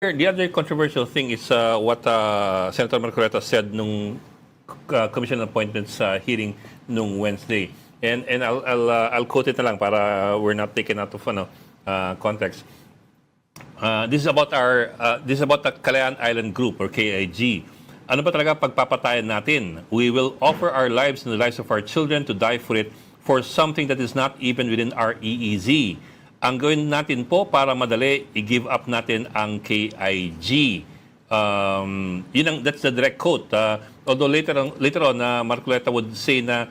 The other controversial thing is what Senator Marcoleta said nung commission appointments hearing nung Wednesday. And I'll quote it na lang para we're not taken out of context. This is about the Kalayaan Island Group or KIG. Ano ba talaga pagpapatayan natin? We will offer our lives and the lives of our children to die for it for something that is not even within our EEZ. Ang gawin natin po para madali, i-give up natin ang KIG. That's the direct quote. Although later on, Marcoleta would say na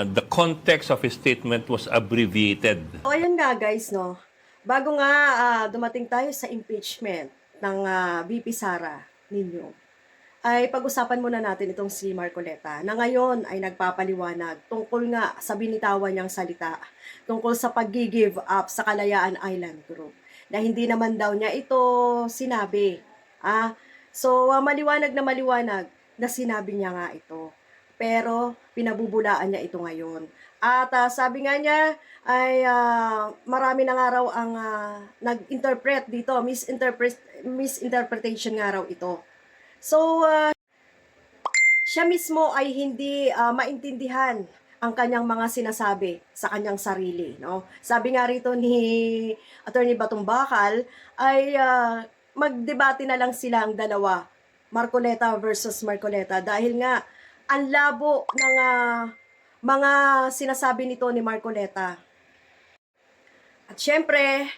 the context of his statement was abbreviated. O ayun nga guys, no? Bago nga dumating tayo sa impeachment ng VP Sara ninyo, ay pag-usapan muna natin itong si Marcoleta na ngayon ay nagpapaliwanag tungkol nga sa binitawan niyang salita tungkol sa pag-give up sa Kalayaan Island Group na hindi naman daw niya ito sinabi. So maliwanag na sinabi niya nga ito. Pero pinabubulaan niya ito ngayon. At sabi nga niya ay marami na nga raw ang nag-interpret dito, misinterpretation nga raw ito. So, siya mismo ay hindi maintindihan ang kanyang mga sinasabi sa kanyang sarili. No? Sabi nga rito ni Attorney Batong Bakal ay magdebate na lang sila ang dalawa, Marcoleta versus Marcoleta, dahil nga ang labo ng mga sinasabi nito ni Marcoleta. At syempre,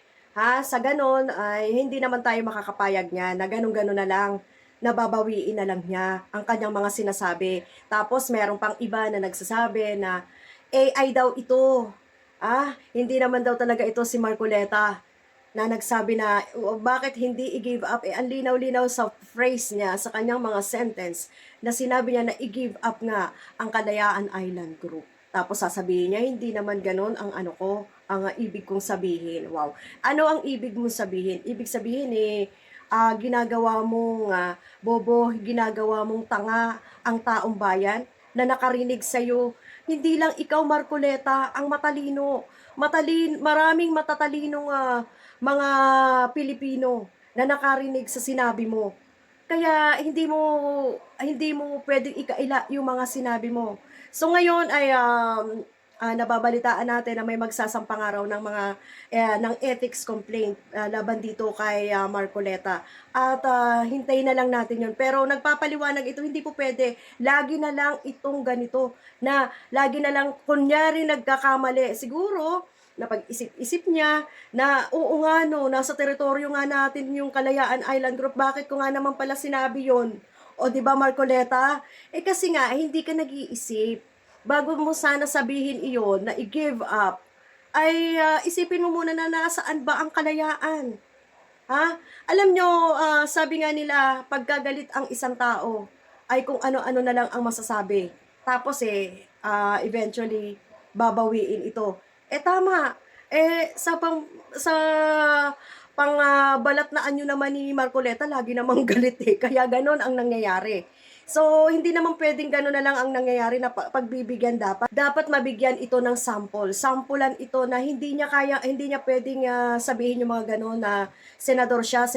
sa ganon ay hindi naman tayo makakapayag niya na ganon-ganon na lang, nababawiin na lang niya ang kanyang mga sinasabi. Tapos meron pang iba na nagsasabi na AI daw ito. Hindi naman daw talaga ito si Marcoleta na nagsabi na bakit hindi i-give up. Ang linaw-linaw sa phrase niya sa kanyang mga sentence na sinabi niya na i-give up nga ang Kalayaan Island Group. Tapos sasabihin niya, hindi naman ganon ang ang ibig kong sabihin. Wow. Ano ang ibig mong sabihin? Ibig sabihin ginagawa mong bobo, ginagawa mong tanga ang taong bayan na nakarinig sa'yo. Hindi lang ikaw, Marcoleta, ang matalino. Maraming matatalinong mga Pilipino na nakarinig sa sinabi mo. Kaya hindi mo pwedeng ikaila yung mga sinabi mo. So ngayon ay nababalitaan natin na may magsasampang araw ng mga ng ethics complaint laban dito kay Marcoleta. At hintayin na lang natin 'yon. Pero nagpapaliwanag ito, hindi po pwede. Lagi na lang itong ganito na lagi na lang kunyari nagkakamali. Siguro napag-isip-isip niya na oo nga no, nasa teritoryo nga natin yung Kalayaan Island Group. Bakit ko nga naman pala sinabi 'yon? O di ba Marcoleta? Kasi nga hindi ka nag-iisip. Bago mo sana sabihin iyon na i-give up, ay isipin mo muna na nasaan ba ang kalayaan. Alam nyo, sabi nga nila, pagkagalit ang isang tao, ay kung ano-ano na lang ang masasabi. Tapos eventually, babawiin ito. Tama. Sa balat na anyo naman ni Marcoleta, lagi namang galit Kaya ganon ang nangyayari. So, hindi naman pwedeng gano'n na lang ang nangyayari na pagbibigyan dapat. Dapat mabigyan ito ng sample. Sampulan ito na hindi niya pwedeng sabihin yung mga gano'n na senador siya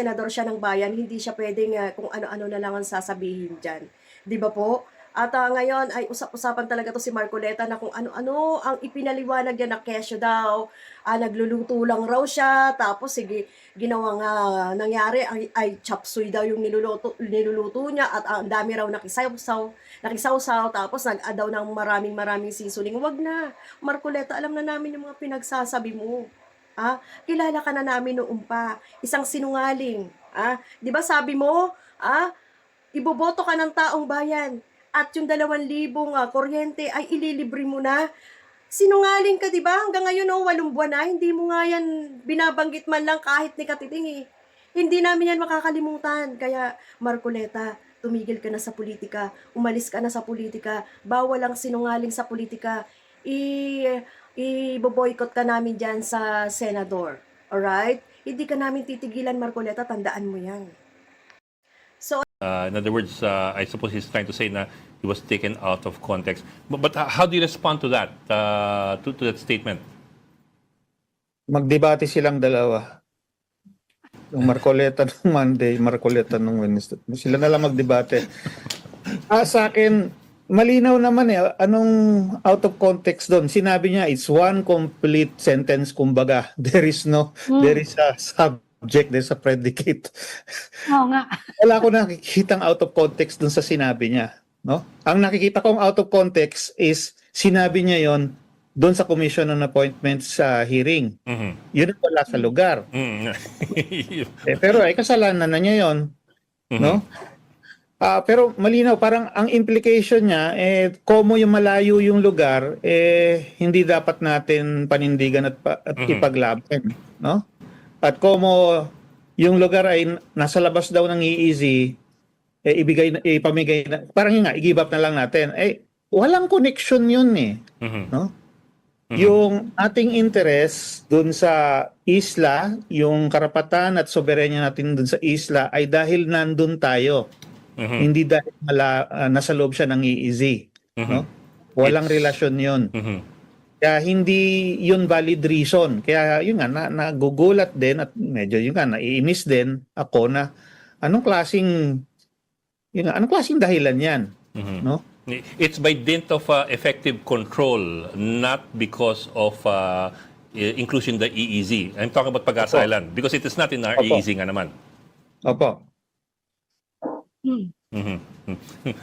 ng bayan. Hindi siya pwedeng kung ano-ano na lang ang sasabihin dyan. Di ba po? At ngayon ay usap-usapan talaga to si Marcoleta na kung ano-ano ang ipinaliwanag niya na kesyo daw. Nagluluto lang raw siya, tapos ginawang nangyari ay chop suey daw yung niluluto niya at ang dami raw nakisawsaw, tapos nag-add daw ng maraming seasoning. Wag na, Marcoleta, alam na namin yung mga pinagsasabi mo. Kilala ka na namin noon pa, isang sinungaling. Di ba sabi mo, iboboto ka ng taong bayan. At yung 2,000 kuryente ay ililibre mo na. Sinungaling ka, di ba? Hanggang ngayon, 8 buwan na, hindi mo nga yan binabanggit man lang kahit ni katiting Hindi namin yan makakalimutan. Kaya, Marcoleta, tumigil ka na sa politika. Umalis ka na sa politika. Bawal ang sinungaling sa politika. I-boycott ka namin dyan sa senador. Alright? Hindi ka namin titigilan, Marcoleta. Tandaan mo yan. So, in other words, I suppose he's trying to say na he was taken out of context. But how do you respond to that, to that statement? Magdebate silang dalawa. Yung Marcoleta nung Monday, Marcoleta nung Wednesday. Sila na lang magdebate. Sa akin, malinaw naman anong out of context doon. Sinabi niya, it's one complete sentence, kumbaga. There is a subject, there's a predicate. Oo nga. Wala ko nakikitang out of context doon sa sinabi niya. No? Ang nakikita kong out of context is sinabi niya yon doon sa Commission on Appointments sa hearing. Mhm. Yun ang wala sa lugar. Mhm. Pero kasalanan na niya yon, no? Pero malinaw, parang ang implication niya, komo yung malayo yung lugar, hindi dapat natin panindigan at ipaglaban, no? At komo yung lugar ay nasa labas daw ng EEZ, ipamigay na, parang yun nga, i-give up na lang natin. Walang connection yun no? Yung ating interest dun sa isla, yung karapatan at soberenya natin dun sa isla ay dahil nandun tayo. Hindi dahil nasa loob siya ng EEZ. No? Walang relasyon yun. Kaya hindi yun valid reason. Kaya yun nga, nagugulat din at medyo yun nga, naiinis din ako na anong klaseng dahilan yan? No? It's by dint of effective control, not because of inclusion the EEZ. I'm talking about Pag-asa Island because it is not in our EEZ nga naman. Opo.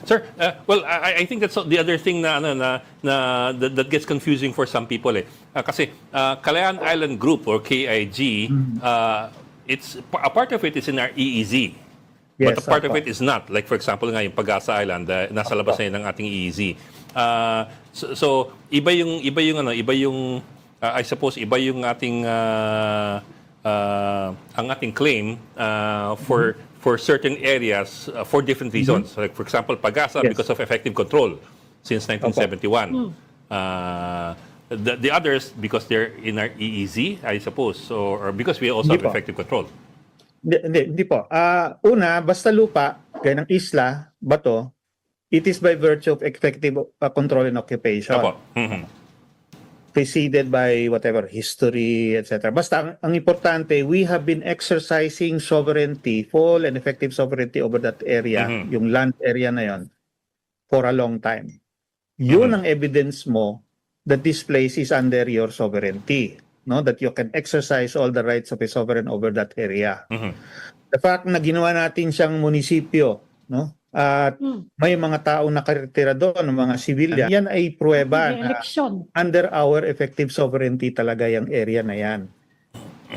Sir, well, I think that's the other thing that gets confusing for some people. Kasi Kalayaan Island Group or KIG, it's a part of it is in our EEZ. Yes, But a part of it is not. Like for example nga yung Pag-asa Island, nasa labas na yun ng ating EEZ. So iba yung I suppose iba yung ating ang ating claim for certain areas for different reasons. Like for example, Pag-asa because of effective control since 1971. The others because they're in our EEZ, I suppose, or because we also have effective control. Hindi po. Una, basta lupa, gaya ng isla, bato, it is by virtue of effective control and occupation. Apo. Preceded by whatever, history, etc. Basta, ang importante, we have been exercising sovereignty, full and effective sovereignty over that area, yung land area na yon, for a long time. Yun ang evidence mo that this place is under your sovereignty. No, that you can exercise all the rights of a sovereign over that area. The fact na ginawa natin siyang munisipyo, no? At may mga taong nakatira doon, mga civilian, yan ay pruweba na under our effective sovereignty talaga yung area na yan.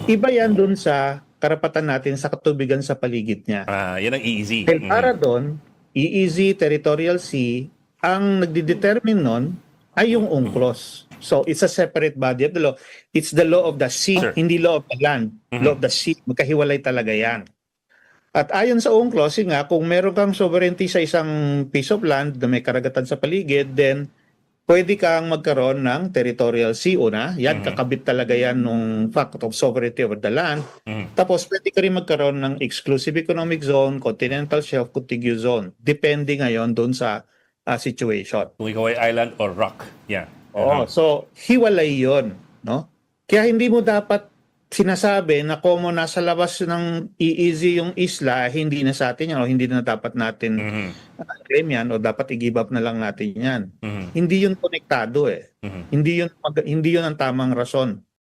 Iba yan doon sa karapatan natin sa katubigan sa paligid niya. Yan ang EEZ. Dahil para doon, EEZ, Territorial Sea, ang nagdidetermine nun ay yung UNCLOS. So, it's a separate body of the law. It's the law of the sea, hindi law of the land. Law of the sea, magkahiwalay talaga yan. At ayon sa UNCLOS, nga, kung meron kang sovereignty sa isang piece of land na may karagatan sa paligid, then pwede kang magkaroon ng territorial sea una. Yan, kakabit talaga yan nung fact of sovereignty over the land. Tapos pwede ka rin magkaroon ng exclusive economic zone, continental shelf, contiguous zone. Depende ngayon doon sa situation. Kung ikaw ay island or rock. Yeah. So hiwalay 'yon, no? Kaya hindi mo dapat sinasabi na kung nasa labas ng EEZ yung isla, hindi na sa atin yan o hindi na dapat natin claim yan o dapat i-give up na lang natin yan. Hindi yun konektado Hindi yun ang tamang rason.